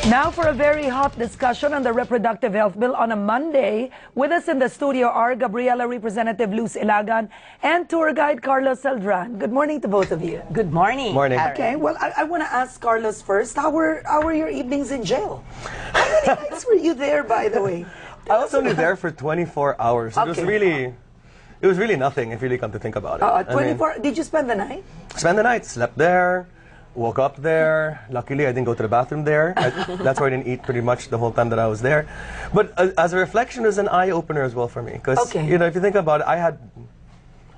Now for a very hot discussion on the reproductive health bill on a Monday. With us in the studio are Gabriela, Representative Luz Ilagan, and tour guide Carlos Celdran. Good morning to both of you. Good morning. Morning. Okay, well, I want to ask Carlos first. How were your evenings in jail? How many nights were you there, by the way? I was only there for 24 hours. Okay. It was really nothing if you really come to think about it. 24. Did you spend the night? Spend the night, slept there, woke up there. Luckily, I didn't go to the bathroom there. That's why I didn't eat pretty much the whole time that I was there. But as a reflection, it was an eye-opener as well for me. Because, you know, if you think about it,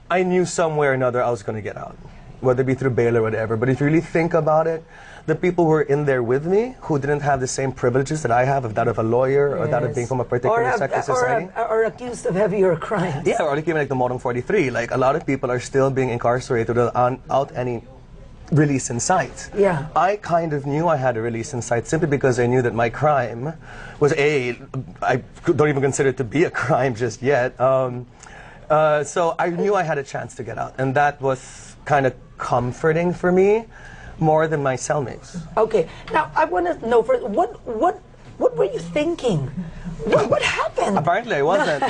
I knew somewhere or another I was going to get out, whether it be through bail or whatever. But if you really think about it, the people who were in there with me, who didn't have the same privileges that I have, of that of a lawyer, or that of being from a particular sector of society. Or accused of heavier crimes. Yeah, or like even like the Modern 43. Like, a lot of people are still being incarcerated without any release in sight. Yeah. I kind of knew I had a release in sight simply because I knew that my crime was I don't even consider it to be a crime just yet. So I knew I had a chance to get out, and that was kind of comforting for me, more than my cellmates. Okay. Now I want to know first, what were you thinking? What happened? Apparently, I wasn't.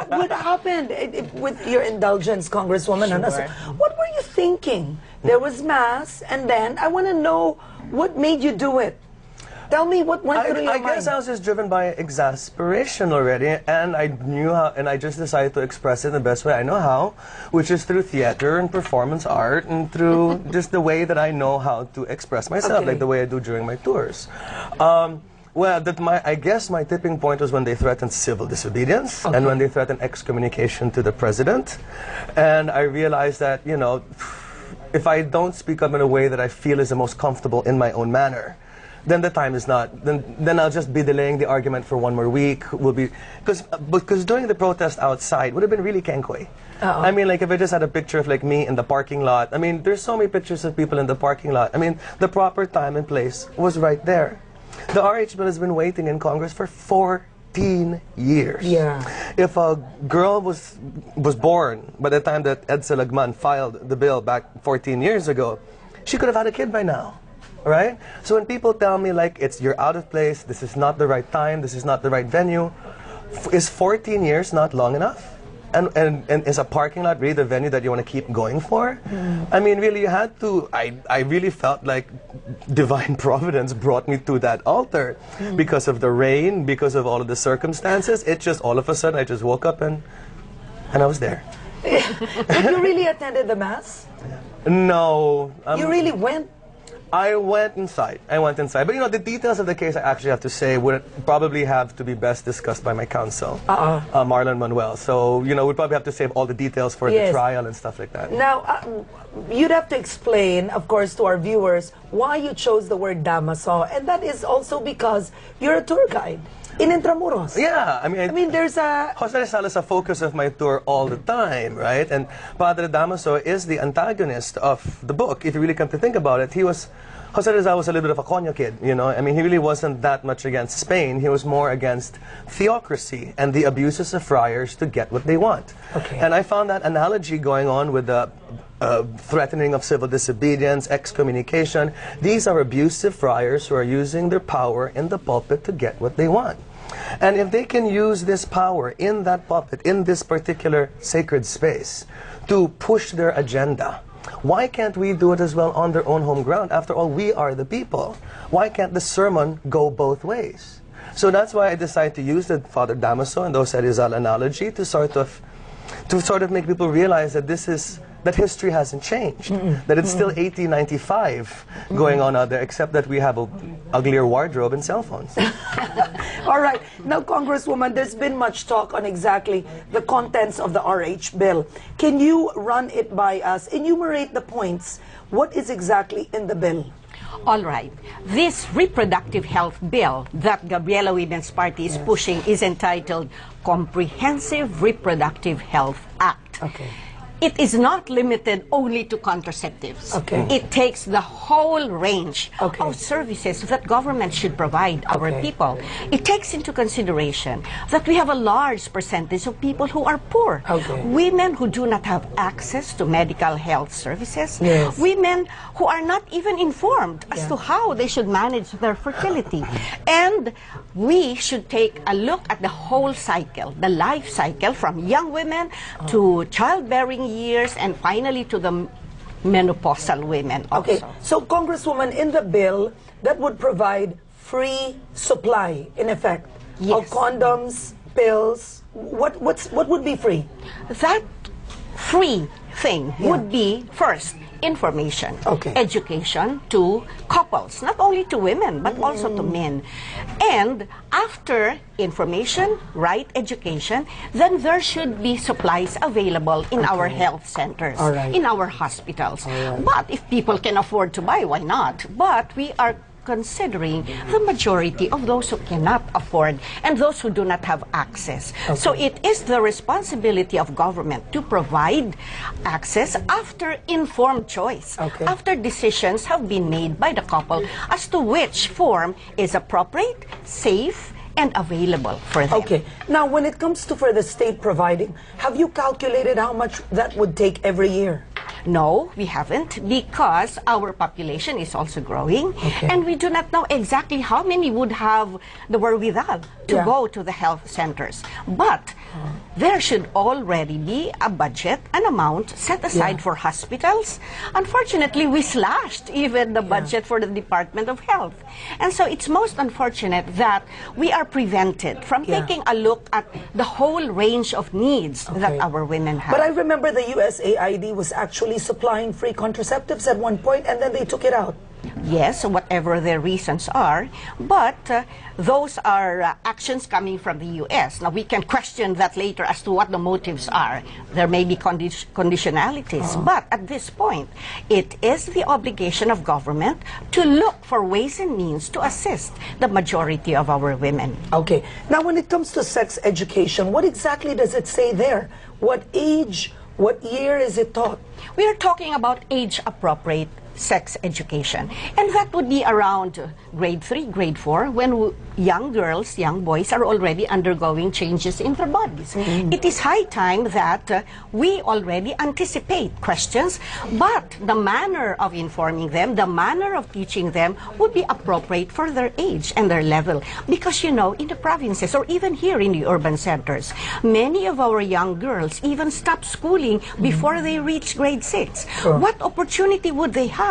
What happened with your indulgence, Congresswoman? Sure. What were you thinking? There was mass, and then I want to know what made you do it. Tell me what went through your mind. I guess I was just driven by exasperation already, and I knew how, and I just decided to express it in the best way I know how, which is through theater and performance art, and through just the way that I know how to express myself, like the way I do during my tours. Well, I guess my tipping point was when they threatened civil disobedience, and when they threatened excommunication to the president. And I realized that, you know, if I don't speak up in a way that I feel is the most comfortable in my own manner, then the time is not. Then I'll just be delaying the argument for one more week. Because doing the protest outside would have been really kenkoy. I mean, like, if I just had a picture of like me in the parking lot. I mean, there's so many pictures of people in the parking lot. I mean, the proper time and place was right there. The RH bill has been waiting in Congress for 14 years. Yeah. If a girl was born by the time that Ilagan filed the bill back 14 years ago, she could have had a kid by now, right? So when people tell me, like, you're out of place, this is not the right time, this is not the right venue, is 14 years not long enough? And is a parking lot really the venue that you want to keep going for? I mean, really, you had to. I really felt like divine providence brought me to that altar because of the rain, because of all of the circumstances. It just, all of a sudden, I just woke up and I was there. But you really attended the mass? No. You really went? I went inside. But, you know, the details of the case, I actually have to say, would probably have to be best discussed by my counsel, Marlon Manuel. So, you know, we'd probably have to save all the details for the trial and stuff like that. Now, you'd have to explain, of course, to our viewers why you chose the word damaso, and that is also because you're a tour guide in Intramuros. Yeah, I mean, there's a... Jose Rizal is a focus of my tour all the time, right? And Padre Damaso is the antagonist of the book. If you really come to think about it, Jose Rizal was a little bit of a coño kid, you know? I mean, he really wasn't that much against Spain. He was more against theocracy and the abuses of friars to get what they want. Okay. And I found that analogy going on with the threatening of civil disobedience, excommunication. These are abusive friars who are using their power in the pulpit to get what they want. And if they can use this power in that pulpit, in this particular sacred space, to push their agenda, why can't we do it as well on their own home ground? After all, we are the people. Why can't the sermon go both ways? So that's why I decided to use the Father Damaso and Jose Rizal analogy to sort of make people realize that that history hasn't changed, that it's still 1895 going on out there, except that we have an uglier wardrobe and cell phones. All right. Now, Congresswoman, there's been much talk on exactly the contents of the RH bill. Can you run it by us? Enumerate the points. What is exactly in the bill? All right. This reproductive health bill that Gabriela Women's Party is pushing is entitled Comprehensive Reproductive Health Act. Okay. it is not limited only to contraceptives. Okay. It takes the whole range Okay. of services that government should provide our Okay. people. It takes into consideration that we have a large percentage of people who are poor. Okay. Women who do not have access to medical health services. Yes. Women who are not even informed as Yeah. to how they should manage their fertility. And we should take a look at the whole cycle, the life cycle, from young women to childbearing years and finally to the menopausal women also. Okay, so Congresswoman, in the bill, that would provide free supply, in effect, of Yes. condoms, pills. What would be free? That free thing Yeah. would be, first, information, Okay. education to couples, not only to women, but also to men. And after information, right education, then there should be supplies available in our health centers, All right. in our hospitals. right. But if people can afford to buy, why not? But we are considering the majority of those who cannot afford and those who do not have access. So it is the responsibility of government to provide access after informed choice, Okay. after decisions have been made by the couple as to which form is appropriate, safe, and available for them. Okay, now when it comes to for the state providing, have you calculated how much that would take every year? No, we haven't, because our population is also growing, Okay. and we do not know exactly how many would have the wherewithal to Yeah. go to the health centers. But there should already be a budget, an amount set aside Yeah. for hospitals. Unfortunately, we slashed even the budget for the Department of Health. And so it's most unfortunate that we are prevented from Yeah. taking a look at the whole range of needs that Okay. our women have. But I remember the USAID was actually supplying free contraceptives at one point, and then they took it out. Yes, whatever their reasons are, but those are actions coming from the U.S. Now, we can question that later as to what the motives are. There may be conditionalities, but at this point, it is the obligation of government to look for ways and means to assist the majority of our women. Okay, now when it comes to sex education, what exactly does it say there? What age, what year is it taught? We are talking about age-appropriate sex education. And that would be around grade 3, grade 4, when young girls, young boys are already undergoing changes in their bodies. It is high time that we already anticipate questions, but the manner of informing them, the manner of teaching them would be appropriate for their age and their level. Because, you know, in the provinces or even here in the urban centers, many of our young girls even stop schooling before they reach grade 6. What opportunity would they have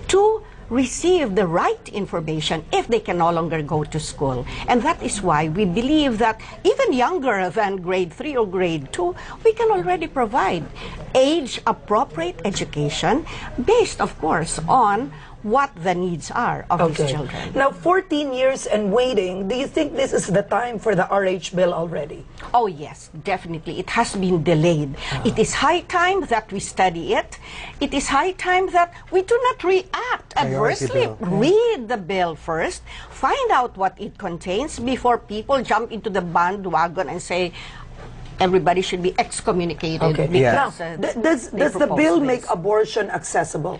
to receive the right information if they can no longer go to school? And that is why we believe that even younger than grade 3 or grade 2, we can already provide age-appropriate education based, of course, on what the needs are of these children. Now, 14 years and waiting, do you think this is the time for the RH bill already? Oh yes, definitely. It has been delayed. It is high time that we study it. It is high time that we do not react adversely. bill. Read the bill first, find out what it contains before people jump into the bandwagon and say everybody should be excommunicated. Okay. Because, Now, they does the propose bill this. make abortion accessible?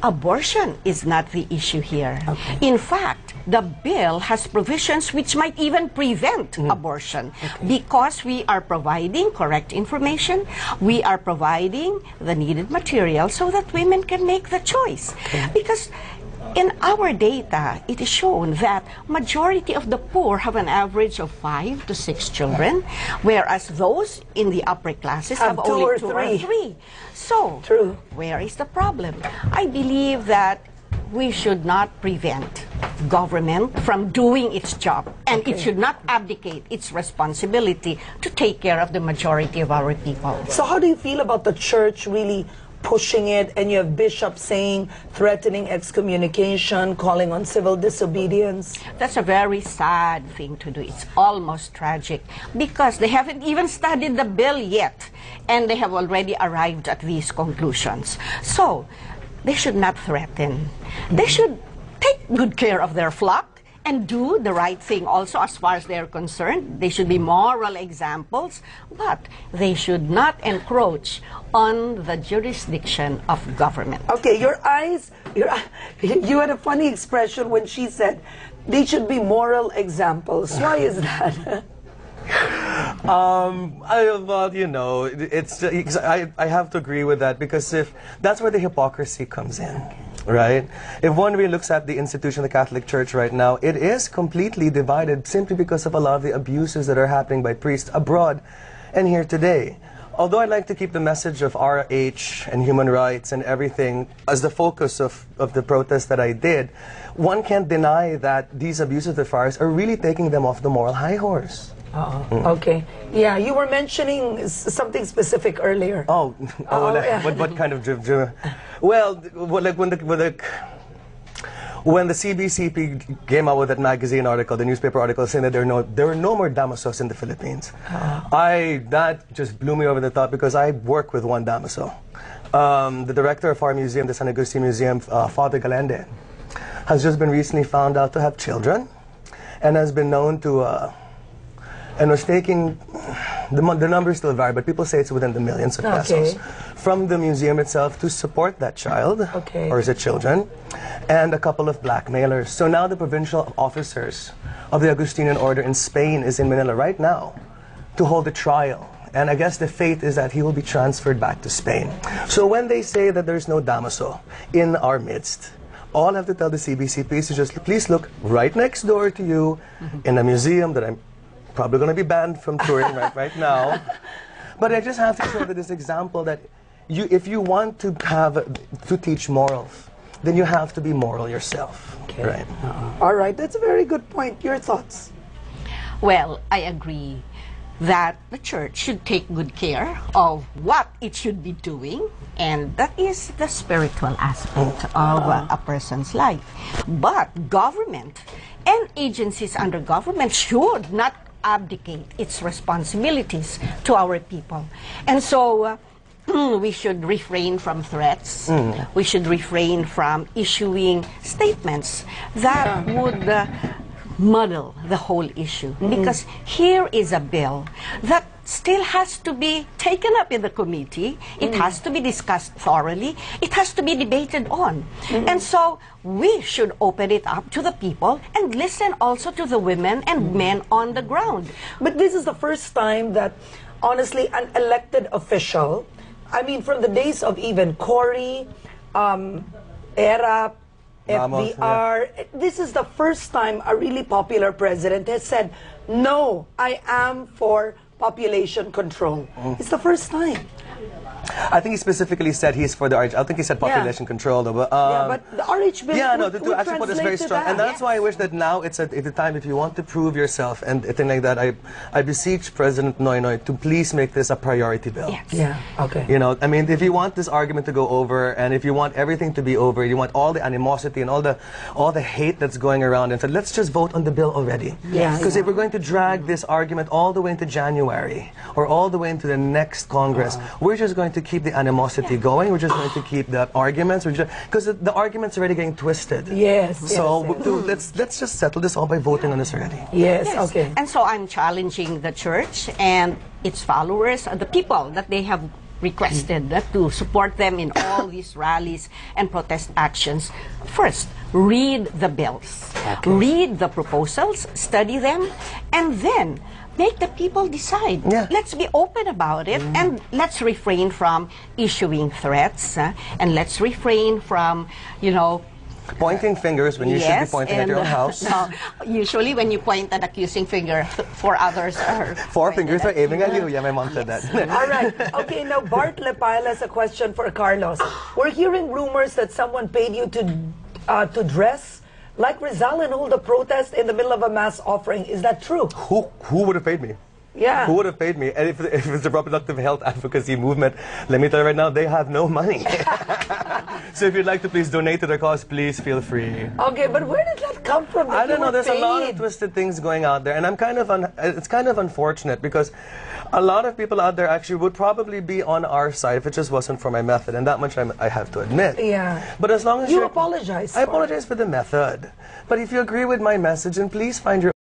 Abortion is not the issue here. Okay. In fact, the bill has provisions which might even prevent abortion because we are providing correct information, we are providing the needed material so that women can make the choice. Because in our data, it is shown that majority of the poor have an average of 5 to 6 children, whereas those in the upper classes have Have two only or 2 three. or 3. So, True. where is the problem? I believe that we should not prevent government from doing its job, and it should not abdicate its responsibility to take care of the majority of our people. So how do you feel about the church really pushing it, and you have bishops saying, threatening excommunication, calling on civil disobedience? That's a very sad thing to do. It's almost tragic because they haven't even studied the bill yet, and they have already arrived at these conclusions. So, they should not threaten. They should take good care of their flock and do the right thing also as far as they're concerned. They should be moral examples, but they should not encroach on the jurisdiction of government. Okay, you had a funny expression when she said they should be moral examples. Why is that? Well, you know, I have to agree with that, because if that's where the hypocrisy comes in, right? If one really looks at the institution of the Catholic Church right now, it is completely divided simply because of a lot of the abuses that are happening by priests abroad and here today. Although I'd like to keep the message of RH and human rights and everything as the focus of the protest that I did, one can't deny that these abuses of the friars are really taking them off the moral high horse. Okay. Yeah, you were mentioning something specific earlier. Yeah. What kind of Well, like when the CBCP came out with that magazine article, the newspaper article saying that there are no more damasos in the Philippines. That just blew me over the top, because I work with one damaso. The director of our museum, the San Agustin Museum, Father Galende, has just been recently found out to have children, and has been known to and was taking, the numbers still vary, but people say it's within the millions of pesos from the museum itself to support that child, or is it children, and a couple of blackmailers. So now the provincial officers of the Augustinian order in Spain is in Manila right now to hold a trial. And I guess the fate is that he will be transferred back to Spain. So when they say that there's no damaso in our midst, all I have to tell the CBCP is to just please look right next door to you in a museum that I'm probably going to be banned from touring right now. But I just have to show this example that if you want to teach morals, then you have to be moral yourself. Okay. Right. All right, that's a very good point. Your thoughts? Well, I agree that the church should take good care of what it should be doing, and that is the spiritual aspect of a person's life. But government and agencies under government should not abdicate its responsibilities to our people. And so we should refrain from threats. We should refrain from issuing statements that would muddle the whole issue. Because here is a bill that still has to be taken up in the committee. It has to be discussed thoroughly. It has to be debated on. And so we should open it up to the people and listen also to the women and men on the ground. But this is the first time that, honestly, an elected official, I mean, from the days of even Cory, ERA, FDR, this is the first time a really popular president has said, no, I am for population control. It's the first time. I think he specifically said he's for the RH. I think he said population control, though. But, but the RH bill to actually put this very strong. And that's why I wish that now it's at the time, if you want to prove yourself and a thing like that, I beseech President Noynoy to please make this a priority bill. Yes. Yeah, okay. You know, I mean, if you want this argument to go over, and if you want everything to be over, you want all the animosity and all the hate that's going around, and so let's just vote on the bill already. Yeah. Because if we're going to drag this argument all the way into January or all the way into the next Congress, we're just going to keep the animosity going. We're just going to keep the arguments. Because the argument's already getting twisted. Yes. So let's just settle this all by voting on this already. Yes. Okay. And so I'm challenging the church and its followers, the people that they have requested to support them in all these rallies and protest actions. First, read the bills, read the proposals, study them, and then make the people decide. Let's be open about it, and let's refrain from issuing threats, and let's refrain from, pointing fingers when you should be pointing at your own house. No, usually when you point an accusing finger for others are... Four fingers are aiming at you. Yeah, my mom said that. All right. Okay, now Bart Lepile has a question for Carlos. We're hearing rumors that someone paid you to dress like Rizal and hold a protest in the middle of a mass offering. Is that true? Who would have paid me? Yeah. Who would have paid me? And if it's the reproductive health advocacy movement, let me tell you right now, they have no money. So if you'd like to please donate to their cause, please feel free. Okay, but where did that come from? I don't know. There's a lot of paid? twisted things going out there, and I'm kind of it's kind of unfortunate because a lot of people out there actually would probably be on our side if it just wasn't for my method, and that much I have to admit. Yeah. But as long as You apologize. I apologize for the method. But if you agree with my message, then please find your